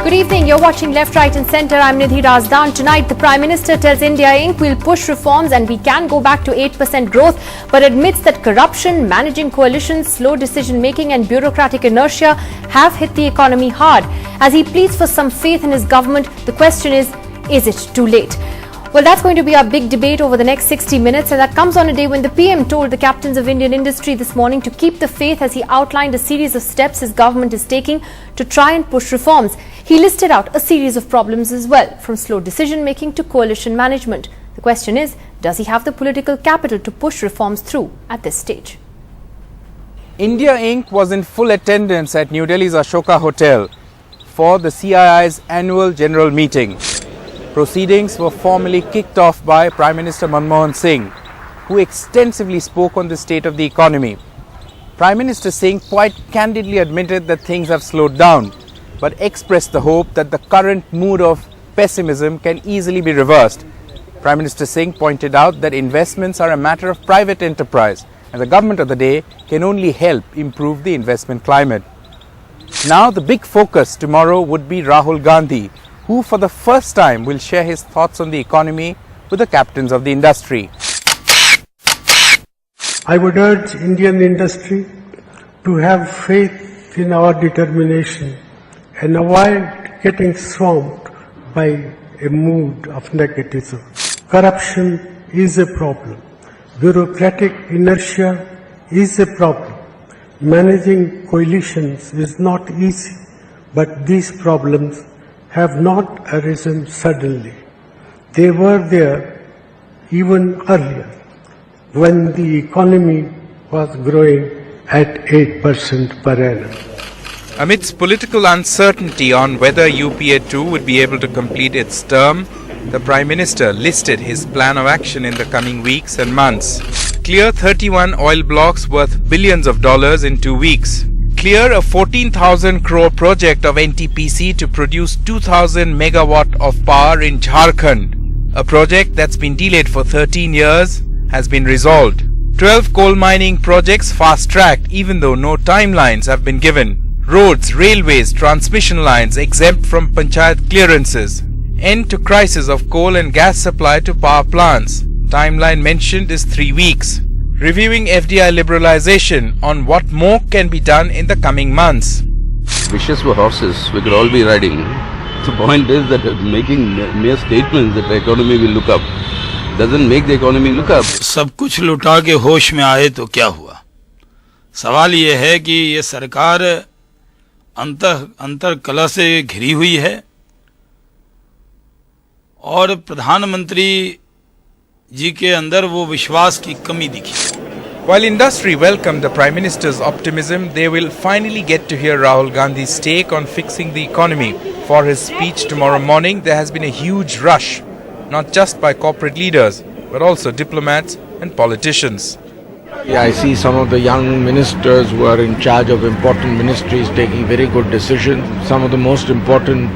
Good evening, you're watching Left, Right and Centre. I'm Nidhi Razdan. Tonight, the Prime Minister tells India Inc. we'll push reforms and we can go back to 8% growth, but admits that corruption, managing coalitions, slow decision-making and bureaucratic inertia have hit the economy hard. As he pleads for some faith in his government, the question is it too late? Well, that's going to be our big debate over the next 60 minutes, and that comes on a day when the PM told the captains of Indian industry this morning to keep the faith as he outlined a series of steps his government is taking to try and push reforms. He listed out a series of problems as well, from slow decision-making to coalition management. The question is, does he have the political capital to push reforms through at this stage? India Inc. was in full attendance at New Delhi's Ashoka Hotel for the CII's annual general meeting. Proceedings were formally kicked off by Prime Minister Manmohan Singh, who extensively spoke on the state of the economy. Prime Minister Singh quite candidly admitted that things have slowed down, but expressed the hope that the current mood of pessimism can easily be reversed. Prime Minister Singh pointed out that investments are a matter of private enterprise, and the government of the day can only help improve the investment climate. Now the big focus tomorrow would be Rahul Gandhi, who for the first time will share his thoughts on the economy with the captains of the industry. I would urge Indian industry to have faith in our determination and avoid getting swamped by a mood of negativism. Corruption is a problem. Bureaucratic inertia is a problem. Managing coalitions is not easy, but these problems have not arisen suddenly. They were there even earlier, when the economy was growing at 8% per annum. Amidst political uncertainty on whether UPA 2 would be able to complete its term, the Prime Minister listed his plan of action in the coming weeks and months. Clear 31 oil blocks worth billions of dollars in 2 weeks. Clear a 14,000 crore project of NTPC to produce 2,000 megawatt of power in Jharkhand. A project that's been delayed for 13 years has been resolved. 12 coal mining projects fast-tracked even though no timelines have been given. Roads, railways, transmission lines exempt from panchayat clearances. End to crisis of coal and gas supply to power plants. Timeline mentioned is 3 weeks. Reviewing FDI liberalization on what more can be done in the coming months. Wishes were horses, we could all be riding. The point is that making mere statements that the economy will look up doesn't make the economy look up. सब कुछ लुटा के होश में आए तो क्या हुआ? सवाल ये है कि ये सरकार अंतर कलह से घिरी हुई है और प्रधानमंत्री जी के अंदर वो विश्वास की कमी दिखी. While industry welcomed the Prime Minister's optimism, they will finally get to hear Rahul Gandhi's take on fixing the economy. For his speech tomorrow morning, there has been a huge rush, not just by corporate leaders, but also diplomats and politicians. Yeah, I see some of the young ministers who are in charge of important ministries taking very good decisions. Some of the most important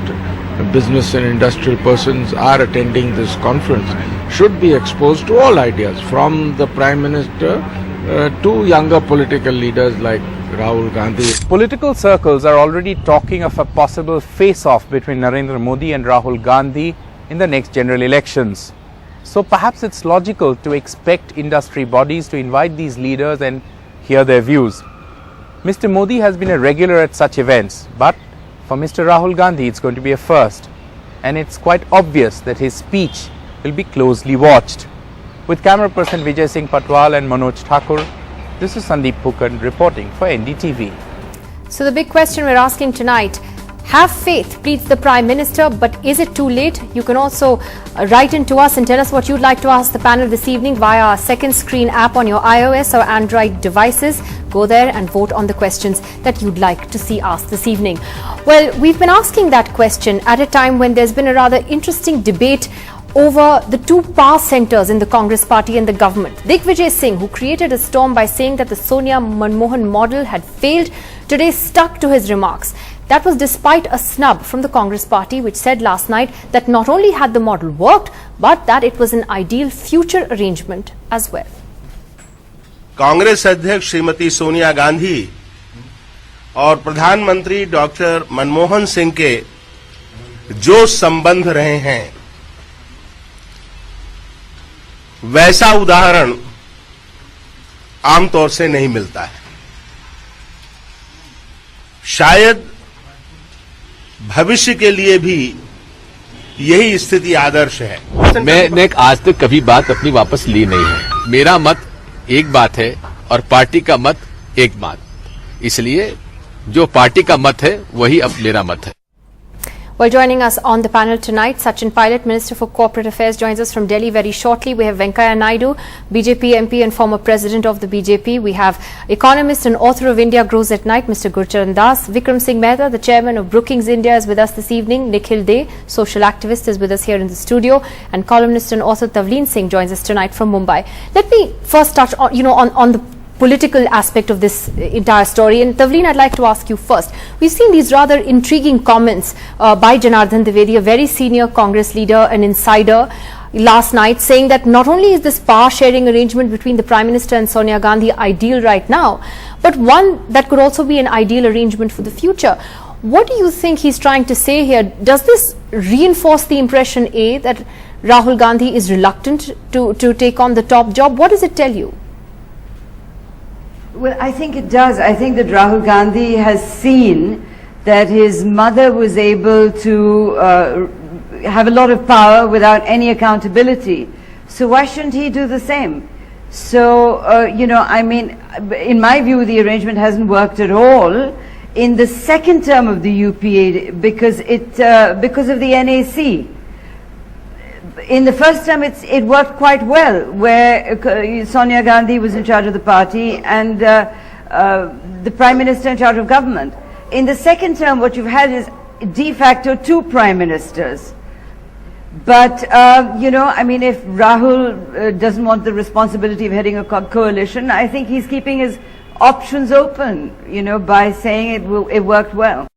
business and industrial persons are attending this conference. Should be exposed to all ideas, from the Prime Minister to younger political leaders like Rahul Gandhi. Political circles are already talking of a possible face-off between Narendra Modi and Rahul Gandhi in the next general elections. So perhaps it's logical to expect industry bodies to invite these leaders and hear their views. Mr. Modi has been a regular at such events, but for Mr. Rahul Gandhi it's going to be a first, and it's quite obvious that his speech will be closely watched. With camera person Vijay Singh Patwal and Manoj Thakur, this is Sandeep Phukan reporting for NDTV. So the big question we're asking tonight, have faith, pleads the Prime Minister, but is it too late? You can also write in to us and tell us what you'd like to ask the panel this evening via our second screen app on your iOS or Android devices. Go there and vote on the questions that you'd like to see asked this evening. Well, we've been asking that question at a time when there's been a rather interesting debate over the two power centers in the Congress party and the government. Digvijay Singh, who created a storm by saying that the Sonia Manmohan model had failed, today stuck to his remarks. That was despite a snub from the Congress party, which said last night that not only had the model worked, but that it was an ideal future arrangement as well. Congress अध्यक्ष श्रीमती सोनिया गांधी और प्रधानमंत्री doctor Manmohan Singh के जो संबंध रहे हैं, वैसा उदाहरण आमतौर से नहीं मिलता है। शायद भविष्य के लिए भी यही स्थिति आदर्श है। मैंने आज तक कभी बात अपनी वापस ली नहीं है। मेरा मत एक बात है और पार्टी का मत एक बात, इसलिए जो पार्टी का मत है वही अब मेरा मत है। Well, joining us on the panel tonight, Sachin Pilot, Minister for Corporate Affairs, joins us from Delhi very shortly. We have Venkaiah Naidu, BJP MP and former president of the BJP. We have economist and author of India Grows at Night, Mr. Gurcharan Das. Vikram Singh Mehta, the chairman of Brookings India, is with us this evening. Nikhil Dey, social activist, is with us here in the studio. And columnist and author Tavleen Singh joins us tonight from Mumbai. Let me first touch on the political aspect of this entire story. And Tavleen, I'd like to ask you first. We've seen these rather intriguing comments by Janardhan Dwivedi, a very senior Congress leader, an insider, last night, saying that not only is this power sharing arrangement between the Prime Minister and Sonia Gandhi ideal right now, but one that could also be an ideal arrangement for the future. What do you think he's trying to say here? Does this reinforce the impression, A, that Rahul Gandhi is reluctant to take on the top job? What does it tell you? Well, I think it does. I think that Rahul Gandhi has seen that his mother was able to have a lot of power without any accountability. So why shouldn't he do the same? So, I mean, in my view, the arrangement hasn't worked at all in the second term of the UPA because of the NAC. In the first term, it worked quite well, where Sonia Gandhi was in charge of the party and the Prime Minister in charge of government. In the second term, what you've had is de facto two Prime Ministers. But, I mean, if Rahul doesn't want the responsibility of heading a coalition, I think he's keeping his options open, by saying it worked well.